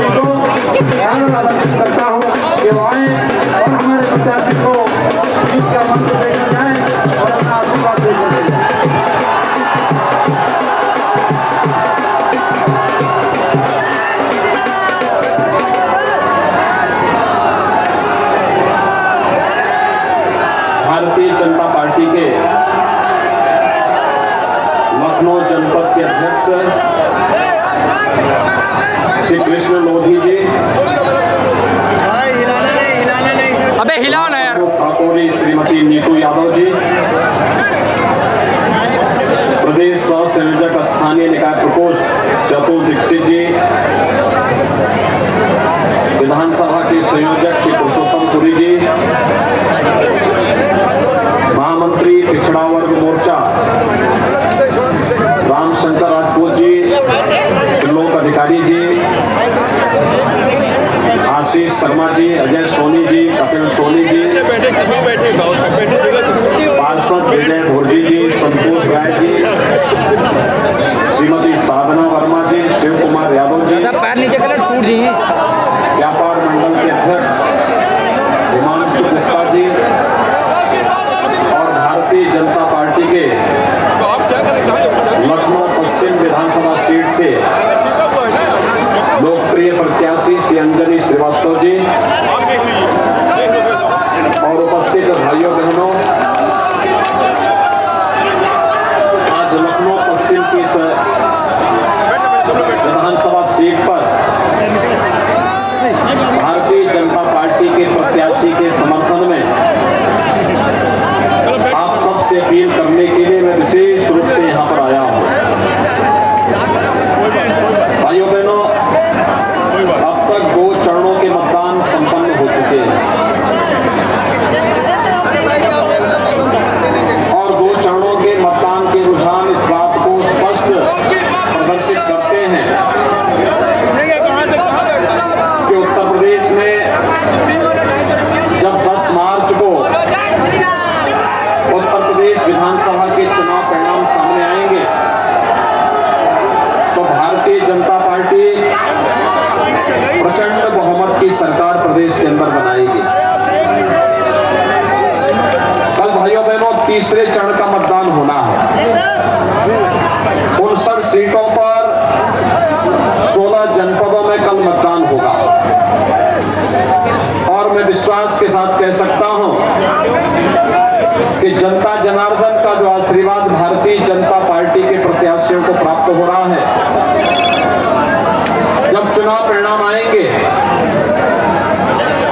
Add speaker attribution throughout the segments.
Speaker 1: जी को आमंत्रित करता हूँ कि वो आए और हमारे प्रत्याशी को जीत का मंत्र देकर जाए और अपना आशीर्वाद देकर जाए।
Speaker 2: भारतीय जनता पार्टी के लखनऊ जनपद के अध्यक्ष श्री कृष्ण लोधी जी,
Speaker 3: अबे हिलाओ ना यार,
Speaker 2: काकोरी श्रीमती नीतू यादव जी, प्रदेश सह संयोजक स्थानीय निकाय प्रकोष्ठ चतुर दीक्षित जी, विधानसभा के संयोजक श्री पुरुषोत्तम पुरी जी, महामंत्री पिछड़ा वर्ग मोर्चा रामशंकर राजपूत जी, त्रिलोक अधिकारी जी, आशीष शर्मा जी, अजय सोनी जी, कपिल सोनी जी, पार्षद विजय भोरजी जी, संतोष राय जी, श्रीमती साधना वर्मा जी, शिव कुमार यादव जी,
Speaker 3: पैर नीचे कर टूट जाएंगे।
Speaker 2: व्यापार मंडल के अध्यक्ष हिमांशु गुप्ता जी और भारतीय जनता पार्टी के लखनऊ पश्चिम विधानसभा सीट से लोकप्रिय प्रत्याशी श्री अंजनी श्रीवास्तव जी और उपस्थित भाइयों बहनों, आज लखनऊ पश्चिम की विधानसभा सीट पर भारतीय जनता पार्टी के प्रत्याशी के समर्थन में आप सबसे अपील करने के लिए मैं विशेष रूप से यहां पर आया हूं। भाइयों बहनों, अब तक 2 चरणों के मतदान संपन्न हो चुके हैं और 2 चरणों के मतदान के रुझान इस बात को स्पष्ट प्रदर्शित करते हैं कि उत्तर प्रदेश में जब 10 मार्च को उत्तर प्रदेश विधानसभा के चुनाव परिणाम सामने आएंगे तो भारतीय जनता पार्टी प्रचंड बहुमत की सरकार प्रदेश के अंदर बनाएगी। कल भाइयों बहनों तीसरे चरण का मतदान होना है। 59 सीटों पर 16 जनपदों में कल मतदान होगा और मैं विश्वास के साथ कह सकता हूं कि जनता जनार्दन का जो आशीर्वाद भारतीय जनता पार्टी के प्रत्याशियों को प्राप्त हो रहा है, जब चुनाव परिणाम आएंगे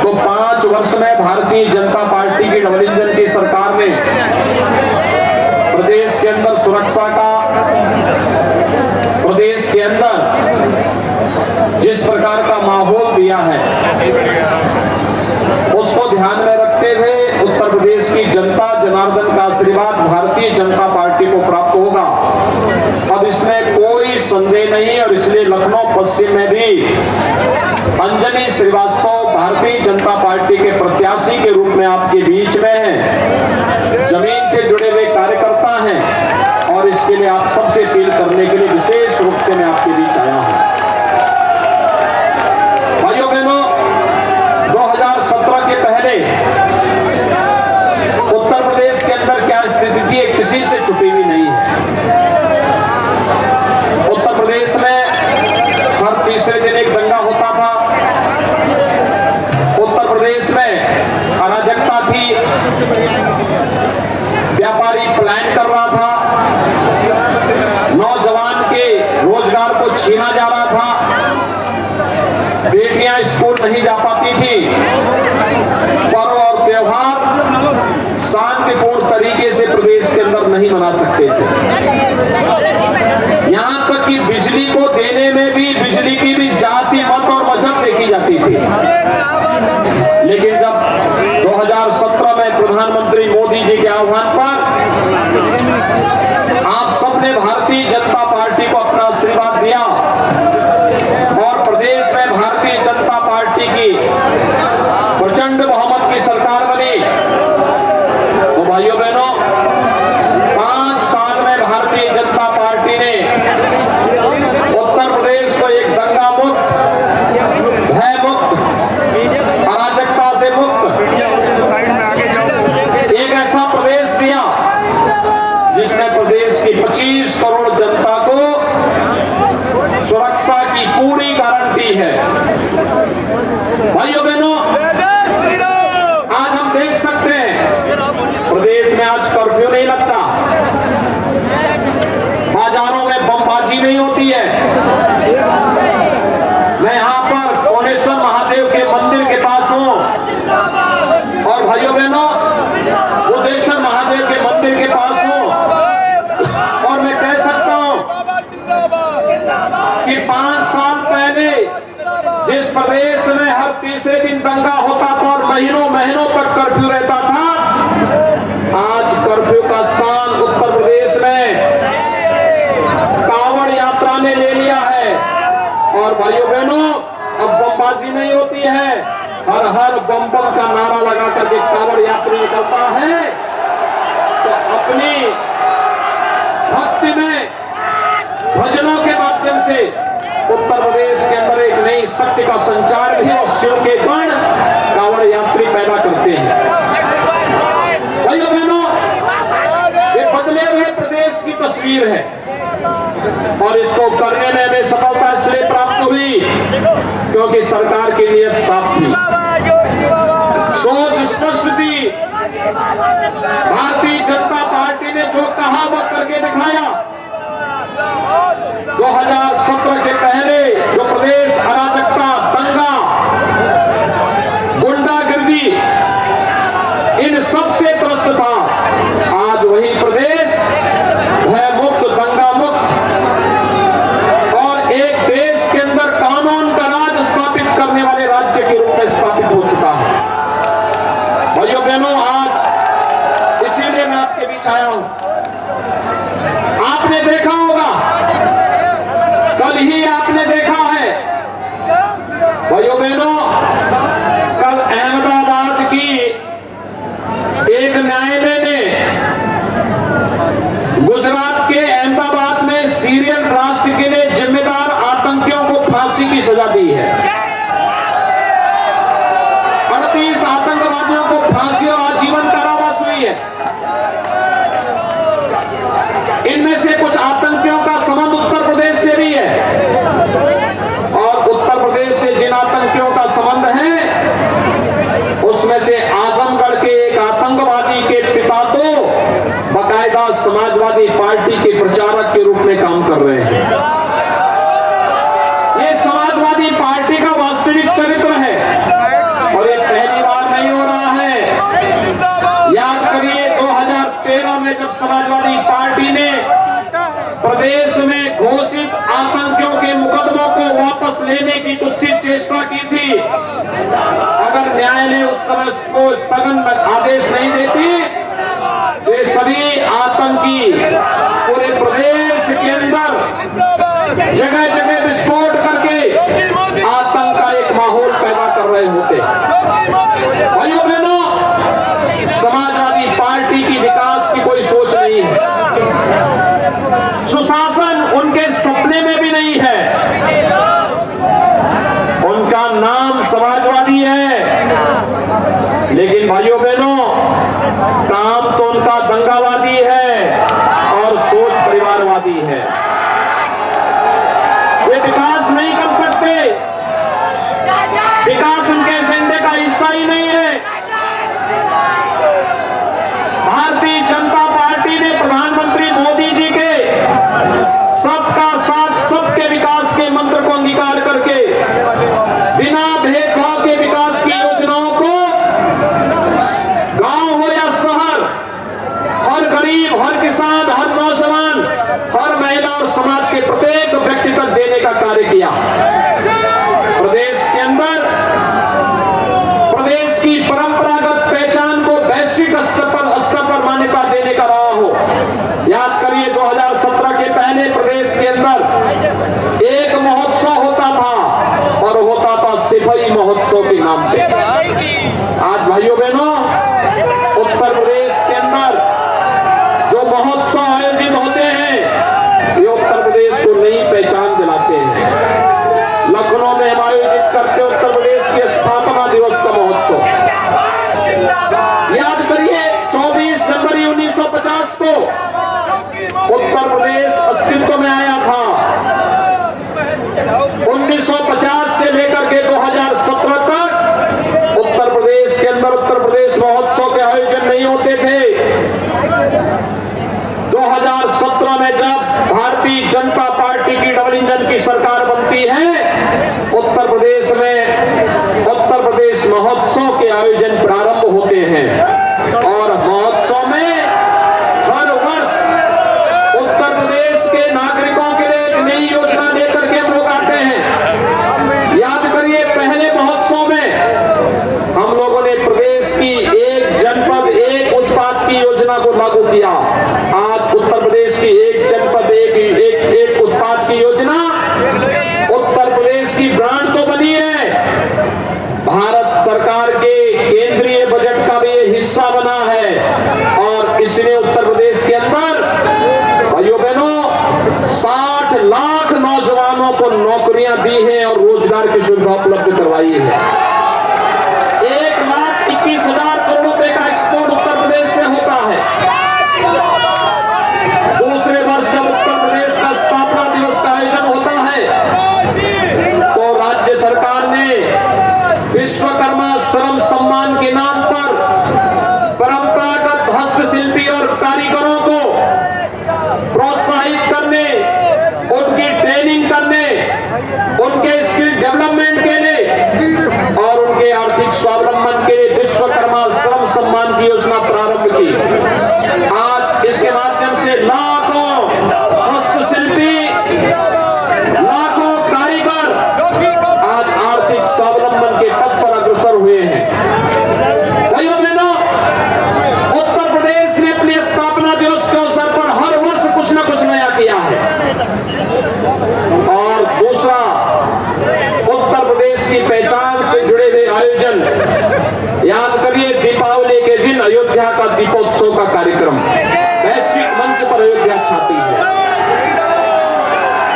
Speaker 2: तो 5 वर्ष में भारतीय जनता पार्टी की डबल इंजन की सरकार ने प्रदेश के अंदर सुरक्षा का, प्रदेश के अंदर जिस प्रकार का माहौल दिया है उसको ध्यान में रखते हुए उत्तर प्रदेश की जनता जनार्दन का आशीर्वाद भारतीय जनता पार्टी को प्राप्त होगा। अब इसमें कोई संदेह नहीं और इसलिए लखनऊ पश्चिम में भी अंजनी श्रीवास्तव भारतीय जनता पार्टी के प्रत्याशी के रूप में आपके बीच में हैं, जमीन से जुड़े हुए कार्यकर्ता हैं और इसके लिए आप सबसे अपील करने के लिए विशेष रूप से मैं आपके बीच आया हूं। भाइयों बहनों, 2017 के पहले उत्तर प्रदेश के अंदर क्या स्थिति थी किसी से छुपी हुई नहीं है। उत्तर प्रदेश में हर तीसरे दिन एक दंगा होता था। उत्तर प्रदेश में अराजकता थी, व्यापारी पलायन कर रहा था, नौजवान के रोजगार को छीना जा रहा था, बेटियां स्कूल नहीं जा पाती थी, पर्व और त्योहार शांतिपूर्ण तरीके से प्रदेश के अंदर नहीं मना सकते थे। यहां तक कि बिजली को देने में भी बिजली की भी जाति, मत और मजहब देखी जाती थी। लेकिन जब 2017 में प्रधानमंत्री मोदी जी के आह्वान पर आप सबने भारतीय जनता पार्टी को अपना आशीर्वाद दिया और प्रदेश में भारतीय जनता पार्टी की प्रचंड बहुमत की सरकार बनी, तो भाइयों बहनों 5 साल में भारतीय जनता पार्टी ने उत्तर प्रदेश को एक दंगा मुक्त भाइयों बहनों, आज हम देख सकते हैं प्रदेश में आज कर्फ्यू नहीं लगता, बाजारों में बमबाजी नहीं होती है। मैं यहां पर कोनेश्वर महादेव के मंदिर के पास हूं और भाइयों बहनों बुद्धेश्वर महादेव के मंदिर के पास हूं और मैं कह सकता हूं कि 5 साल पहले जिस प्रदेश में हर तीसरे दिन दंगा होता था और महीनों महीनों तक कर्फ्यू रहता था, आज कर्फ्यू का स्थान उत्तर प्रदेश में कांवड़ यात्रा ने ले लिया है। और भाइयों बहनों, अब बमबाजी नहीं होती है, हर हर बम बम का नारा लगा करके कांवड़ यात्री निकलता है। तो अपनी भक्ति में भजनों के माध्यम से उत्तर प्रदेश के अंदर एक नई शक्ति का संचार भी और शिव के गण कांवड़ यात्री पैदा करते हैं। भाइयों बहनों, ये बदले हुए प्रदेश की तस्वीर है और इसको करने में हमें सफलता इसलिए प्राप्त हुई क्योंकि सरकार की नीयत साफ थी, सोच स्पष्ट थी। भारतीय जनता पार्टी ने जो कहा वो करके दिखाया। 2017 के पहले जो प्रदेश अराजकता, दंगा, गुंडागर्दी इन सबसे त्रस्त था, आज वही प्रदेश भय मुक्त, दंगा मुक्त और एक देश के अंदर कानून का राज स्थापित करने वाले राज्य के रूप में स्थापित हो चुका है। भाइयों बहनों, आज इसीलिए मैं आपके बीच आया हूं। आपने देखा होगा, कल ही आपने देखा है भाइयों बहनों, कल अहमदाबाद की एक न्यायालय ने गुजरात के अहमदाबाद में सीरियल ब्लास्ट के लिए जिम्मेदार आतंकियों को फांसी की सजा दी है। 38 आतंकवादियों को फांसी और आजीवन कारावास हुई है। इनमें से कुछ आतंकियों का संबंध उत्तर प्रदेश से भी है और उत्तर प्रदेश से जिन आतंकियों का संबंध है उसमें से आजमगढ़ के एक आतंकवादी के पिता तो बाकायदा समाजवादी पार्टी के प्रचारक के रूप में काम कर रहे हैं। ये समाजवादी पार्टी का वास्तविक चरित्र है और ये पहली बार नहीं हो रहा है। याद करिए 2013 में जब समाजवादी पार्टी ने प्रदेश में घोषित आतंकियों के मुकदमों को वापस लेने की कुत्सित चेष्टा की थी, अगर न्यायालय उस समय को स्थगन आदेश नहीं देती तो ये सभी आतंकी पूरे प्रदेश के अंदर जगह जगह विस्फोट करके आतंक का एक माहौल पैदा कर रहे होते। भाइयों बहनों, समाजवादी पार्टी की विकास की कोई सोच नहीं है, सुशासन उनके सपने में भी नहीं है। उनका नाम समाजवादी है लेकिन भाइयों बहनों काम तो उनका दंगावादी है और सोच परिवारवादी है। वे विकास नहीं कर सकते, विकास उनके एजेंडे का हिस्सा ही नहीं है। भारतीय जनता पार्टी ने प्रधानमंत्री मोदी जी के सबका साथ सबके विकास के मंत्र को अंगीकार करके बिना भेदभाव के विकास की योजनाओं को गांव हो या शहर, हर गरीब, हर किसान, हर नौजवान, हर महिला और समाज के प्रत्येक व्यक्ति तक देने का कार्य किया। प्रदेश के अंदर प्रदेश की परंपरागत पहचान को वैश्विक स्तर पर मान्यता देने का रहा हो। याद करिए 2017 के पहले प्रदेश के अंदर एक महोत्सव होता था और होता था सिपाही महोत्सव के नाम पे। आज भाइयों बहनों, उत्तर प्रदेश के अंदर जो महोत्सव आयोजित होते हैं ये उत्तर प्रदेश को नई पहचान दिलाते हैं। लखनऊ में हम आयोजित करते उत्तर प्रदेश के स्थापना दिवस का महोत्सव। याद करिए 24 जनवरी 1950 को उत्तर प्रदेश अस्तित्व में आया था। 1950 से लेकर के करिए, पहले महोत्सव में हम लोगों ने प्रदेश की एक जनपद एक उत्पाद की योजना को लागू किया। आज उत्तर प्रदेश की एक जनपद एक उत्पाद की योजना उत्तर प्रदेश की ब्रांड तो बनी है, भारत सरकार के केंद्रीय बजट का भी हिस्सा बना है। और इसने उत्तर प्रदेश के अंदर भाइयों बहनों 60 लाख नौजवानों को नौकरियां दी हैं और रोजगार की सुविधा उपलब्ध करवाई है। 1,21,000 करोड़ रुपए का एक्सपोर्ट उत्तर प्रदेश से होता है। दूसरे वर्ष जब उत्तर प्रदेश का स्थापना दिवस का आयोजन होता है तो राज्य सरकार ने विश्वकर्मा श्रम सम्मान के नाम पर परंपरागत हस्तशिल्पी और कारीगरों को प्रोत्साहित करने, उनकी ट्रेनिंग करने, उनके स्किल डेवलपमेंट के लिए और उनके आर्थिक स्वावलंबन के लिए विश्वकर्मा श्रम सम्मान की योजना प्रारंभ की। आज इसके माध्यम से लाखों हस्तशिल्पी, लाखों कारीगर आज आर्थिक स्वावलंबन के पथ पर अग्रसर हुए हैं। भाइयों बहनों, उत्तर प्रदेश ने अपने स्थापना दिवस के अवसर पर हर वर्ष कुछ न कुछ नया किया है। और दूसरा, उत्तर प्रदेश की पहचान से जुड़े हुए आयोजन, याद करिए दीपावली के दिन अयोध्या का दीपोत्सव का कार्यक्रम वैश्विक मंच पर अयोध्या छाती है।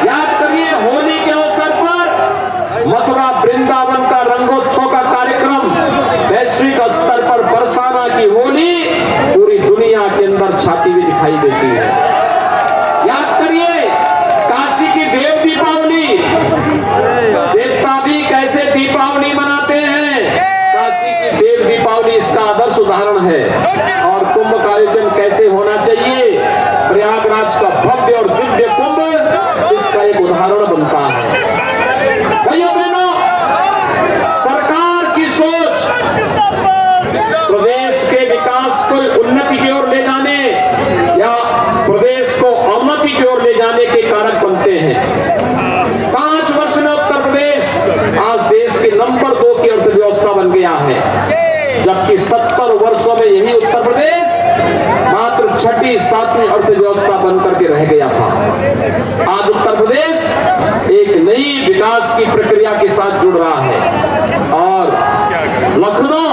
Speaker 2: याद करिए होली के अवसर पर मथुरा वृंदावन का रंगोत्सव का कार्यक्रम वैश्विक स्तर पर बरसाना की होली पूरी दुनिया के अंदर छाती हुई दिखाई देती है। याद करिए काशी की देव दीपावली, देवता भी कैसे दीपावली मनाते हैं, काशी की देव दीपावली इसका आदर्श उदाहरण है। और कुंभ का आयोजन कैसे होना चाहिए, प्रयागराज का भव्य और दिव्य कुंभ इसका एक उदाहरण बनता है। भाइयों बहनों, सरकार की सोच प्रदेश के विकास को उन्नति की ओर ले जाने या प्रदेश को अवनति की ओर ले जाने के कारक बनते हैं। 5 वर्ष में उत्तर प्रदेश आज देश के नंबर 2 की अर्थव्यवस्था बन गया है, जबकि 70 वर्षों में यही उत्तर प्रदेश मात्र 6ठी 7वीं अर्थव्यवस्था बनकर के रह गया था। आज उत्तर प्रदेश एक नई विकास की प्रक्रिया के साथ जुड़ रहा है और लखनऊ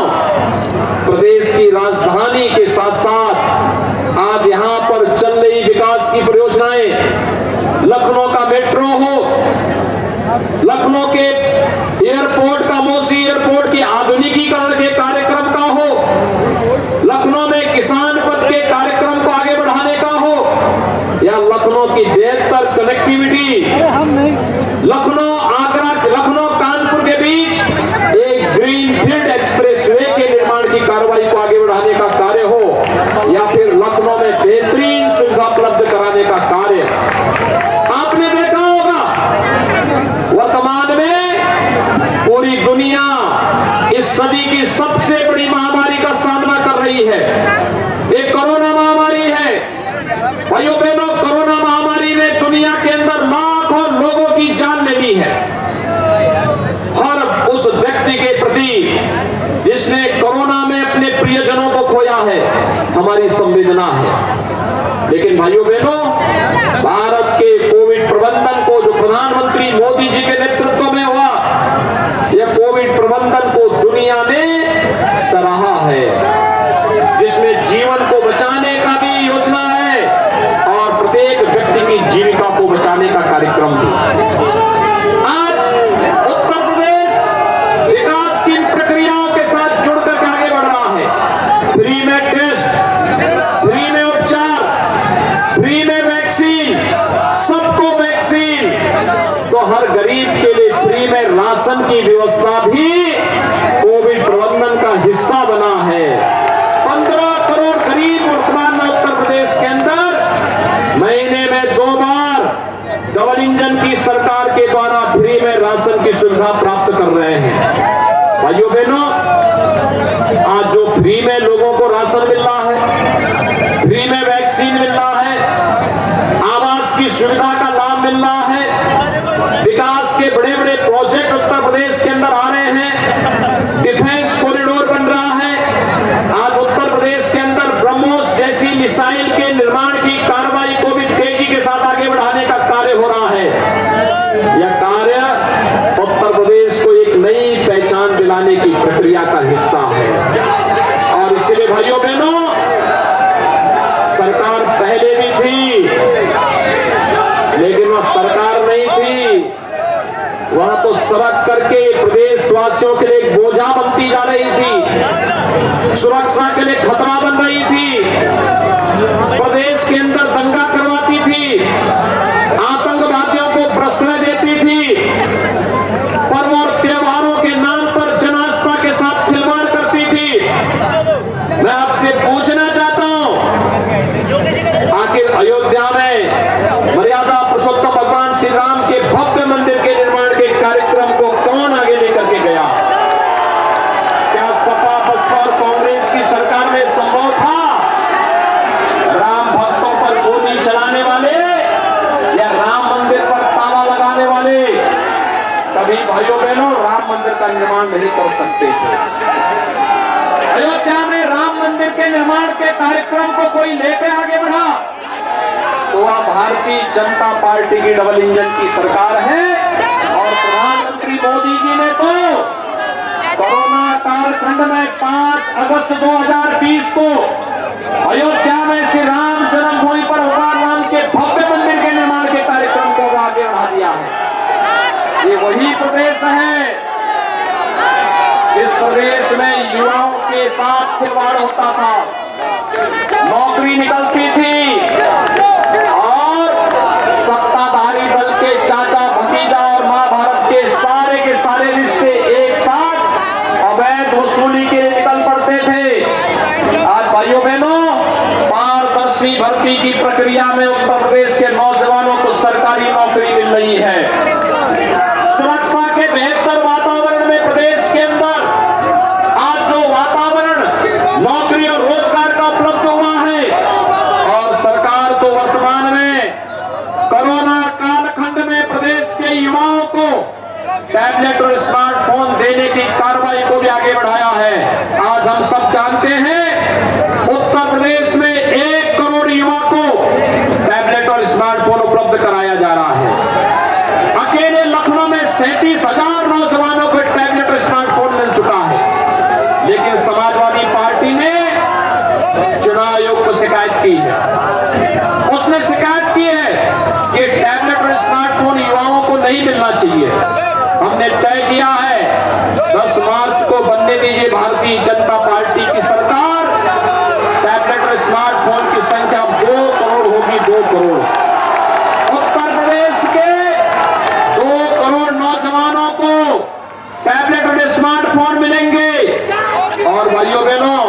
Speaker 2: प्रदेश की राजधानी के साथ साथ आज यहां पर चल रही विकास की परियोजनाएं, लखनऊ का मेट्रो हो, लखनऊ के एयरपोर्ट का मोसी एयरपोर्ट की आधुनिकीकरण के कार्यक्रम का हो, लखनऊ में किसान पथ के कार्यक्रम को आगे बढ़ाने का हो, या लखनऊ की बेहतर कनेक्टिविटी, लखनऊ आगरा, लखनऊ कानपुर के बीच एक ग्रीनफील्ड एक्सप्रेसवे के निर्माण की कार्रवाई को आगे बढ़ाने का कार्य हो, या फिर लखनऊ में बेहतरीन सुविधा उपलब्ध कराने का कार्य। आपने देखा होगा वर्तमान में पूरी दुनिया इस सदी की सबसे बड़ी महामारी का सामना कर रही है, एक कोरोना महामारी है। भाइयों बहनों, कोरोना महामारी ने दुनिया के अंदर लाखों लोगों की जान ले ली है। हर उस व्यक्ति के प्रति जिसने कोरोना में अपने प्रियजनों को खोया है हमारी संवेदना है। लेकिन भाइयों बहनों, भारत के कोविड प्रबंधन को जो प्रधानमंत्री मोदी जी के नेतृत्व में हुआ, यह कोविड प्रबंधन को दुनिया ने सराहा है, जिसमें जीवन को बचाने का भी योजना है और प्रत्येक व्यक्ति की जीविका को बचाने का कार्यक्रम भी। आज उत्तर प्रदेश विकास की प्रक्रियाओं के साथ जुड़कर आगे बढ़ रहा है। फ्री में टेस्ट, फ्री में उपचार, फ्री में वैक्सीन, सबको वैक्सीन, तो हर गरीब के लिए फ्री में राशन की व्यवस्था भी कोविड प्रबंधन का हिस्सा बना है। 15 करोड़ गरीब वर्तमान में उत्तर प्रदेश के अंदर महीने में 2 बार डबल इंजन की सरकार के द्वारा फ्री में राशन की सुविधा प्राप्त कर रहे हैं। भाइयों बहनों, आज जो फ्री में लोगों को राशन मिल रहा है, फ्री में वैक्सीन मिल रहा है, आवास की सुविधा का लाभ मिल रहा है, विकास के बड़े बड़े प्रोजेक्ट उत्तर प्रदेश प्रदेश के अंदर आ रहे हैं। डिफेंस कॉरिडोर बन रहा है। आज उत्तर प्रदेश के अंदर ब्रह्मोस जैसी मिसाइल के निर्माण की कार्रवाई को भी तेजी के साथ आगे बढ़ाने का कार्य हो रहा है। यह कार्य उत्तर प्रदेश को एक नई पहचान दिलाने की प्रक्रिया का हिस्सा है। और इसलिए भाइयों बहनों, सरकार पहले भी थी, लेकिन वह सरकार नहीं थी, वह तो सड़क करके प्रदेशवासियों के लिए बोझा बनती जा रही थी, सुरक्षा के लिए खतरा बन रही थी, प्रदेश के अंदर दंगा करवाती थी, आतंकवादियों को प्रश्रय देती थी, पर्व और त्योहारों के नाम पर जनास्था के साथ खिलवाड़ करती थी। मैं आपसे पूछना चाहता हूं, आखिर अयोध्या में मर्यादा पुरुषोत्तम भगवान श्री राम के भव्य मंदिर के निर्माण के कार्यक्रम को कौन आगे लेकर के गया? क्या सपा, बसपा और कांग्रेस की सरकार में संभव था? राम भक्तों पर गोली चलाने वाले या राम मंदिर पर ताला लगाने वाले कभी भाइयों बहनों राम मंदिर का निर्माण नहीं कर सकते थे। अयोध्या में राम मंदिर के निर्माण के कार्यक्रम को कोई लेके आगे बढ़ा तो वह भारतीय जनता पार्टी की डबल इंजन की सरकार है। और प्रधानमंत्री मोदी जी ने तो कोरोना कालखंड में 5 अगस्त 2020 को अयोध्या में श्री राम जन्मभूमि पर भगवान राम के भव्य मंदिर के निर्माण के कार्यक्रम को आगे बढ़ा दिया है। ये वही प्रदेश है इस प्रदेश में युवाओं के साथ खिलवाड़ होता था, नौकरी निकलती थी और सत्ताधारी दल के चाचा भतीजा और महाभारत के सारे रिश्ते एक साथ अवैध वसूली के लिए निकल पड़ते थे। आज भाइयों बहनों, पारदर्शी भर्ती की प्रक्रिया में उत्तर प्रदेश के नौजवानों को सरकारी नौकरी मिल रही है। सुरक्षा के बेहतर वातावरण में प्रदेश के अंदर आज जो वातावरण नौकरी और रोजगार का उपलब्ध हुआ है, और सरकार तो वर्तमान में कोरोना कालखंड में प्रदेश के युवाओं को टैबलेट और स्मार्टफोन देने की कार्रवाई को भी आगे बढ़ाया है। आज हम सब जानते हैं उत्तर प्रदेश में 1 करोड़ युवा को टैबलेट और स्मार्टफोन उपलब्ध कराया जा रहा है। अकेले लखनऊ में 37,000 नौजवानों को टैबलेट और स्मार्टफोन मिल चुका है। लेकिन समाजवादी पार्टी ने चुनाव आयोग को शिकायत की है। उसने शिकायत की है कि टैबलेट और स्मार्टफोन युवाओं को नहीं मिलना चाहिए। हमने तय किया है 10 मार्च को बनने दीजिए भारतीय जनता पार्टी की सरकार। टैबलेट और स्मार्टफोन की संख्या 2 करोड़ होगी, 2 करोड़। उत्तर प्रदेश के 2 करोड़ नौजवानों को टैबलेट और स्मार्टफोन मिलेंगे। और भाइयों बहनों,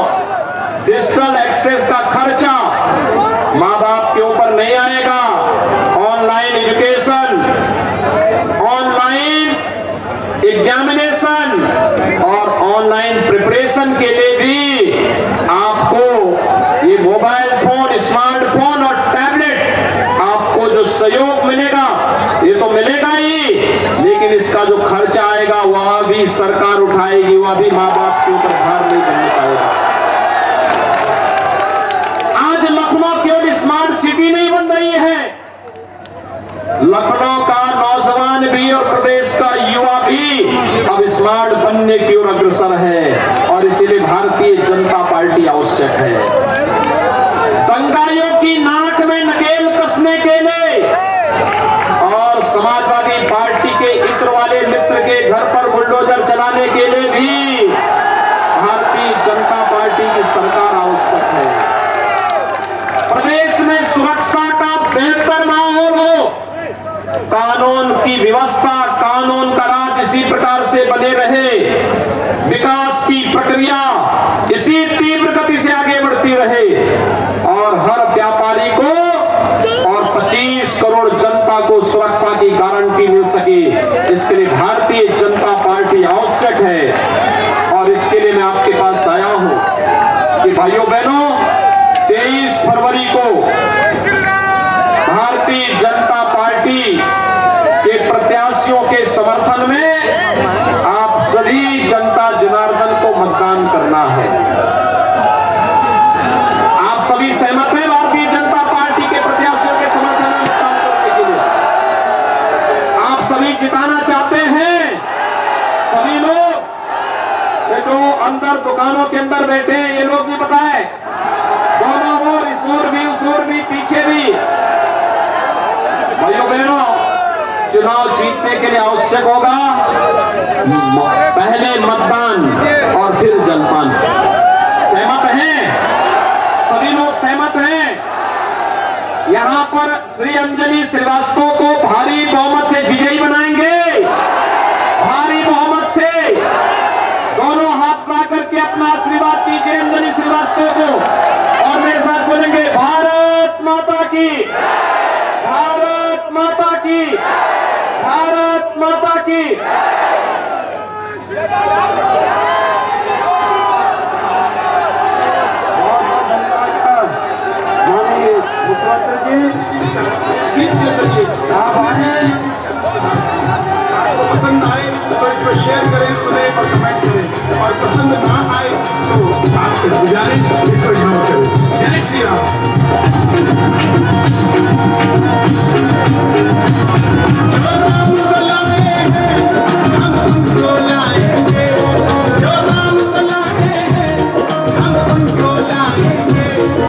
Speaker 2: डिजिटल एक्सेस का खर्चा माँ बाप के ऊपर नहीं आएगा। ऑनलाइन एजुकेशन, ऑनलाइन एग्जामिनेशन और ऑनलाइन प्रिपरेशन के लिए भी आपको ये मोबाइल फोन, स्मार्टफोन और टैबलेट आपको जो सहयोग मिलेगा ये तो मिलेगा ही, लेकिन इसका जो खर्चा आएगा वह भी सरकार उठाएगी, वह भी माँ बाप के ऊपर भार नहीं करने पाएगा। आज लखनऊ केवल स्मार्ट सिटी नहीं बन रही है, लखनऊ का नौजवान भी और प्रदेश का युवा भी अब स्मार्ट बनने की ओर अग्रसर है। और इसीलिए भारतीय जनता पार्टी आवश्यक है। दंगाइयों की नाक में नकेल कसने के लिए और समाजवादी पार्टी के इत्र वाले मित्र के घर पर बुलडोजर चलाने के लिए भी भारतीय जनता पार्टी की सरकार आवश्यक है। प्रदेश में सुरक्षा का बेहतर माहौल हो, कानून की व्यवस्था, कानून का राज इसी प्रकार से बने रहे, विकास की प्रक्रिया इसी तीव्र गति से आगे बढ़ती रहे और हर व्यापारी को और 25 करोड़ जनता को सुरक्षा की गारंटी मिल सके, इसके लिए भारतीय जनता पार्टी आवश्यक है। और इसके लिए मैं आपके पास आया हूं कि भाइयों बहनों, 23 फरवरी को भारतीय जनता पार्टी के प्रत्याशियों के समर्थन में आप सभी जनता जनार्दन को मतदान करना है। आप सभी सहमत हैं भारतीय जनता पार्टी के प्रत्याशियों के समर्थन में मतदान करने के लिए? आप सभी जिताना चाहते हैं? सभी लोग ये जो अंदर दुकानों के अंदर बैठे हैं ये लोग भी बताएं, दोनों ओर, इस ओर भी पीछे भी। भाइयों बहनों, चुनाव जीतने के लिए आवश्यक होगा पहले मतदान और फिर जलपान। सहमत हैं? सभी लोग सहमत हैं? यहां पर श्री अंजलि श्रीवास्तव को भारी बहुमत से विजयी बनाएंगे। भारी बहुमत से दोनों हाथ मिला करके अपना आशीर्वाद कीजिए अंजलि श्रीवास्तव को और मेरे साथ बोलेंगे भारत माता की, भारत माता की, भारत माता की।
Speaker 1: माननीय मुख्यमंत्री जी आप आए,
Speaker 4: आपको पसंद आए तो इसको शेयर करें, सुने और कमेंट करें, और पसंद ना आए तो आपसे गुजारिश इसको इग्नोर करें। जय श्री राम। जो राम बुलाए हम तुमको लाएंगे, जो राम बुलाए हम तुमको लाएंगे।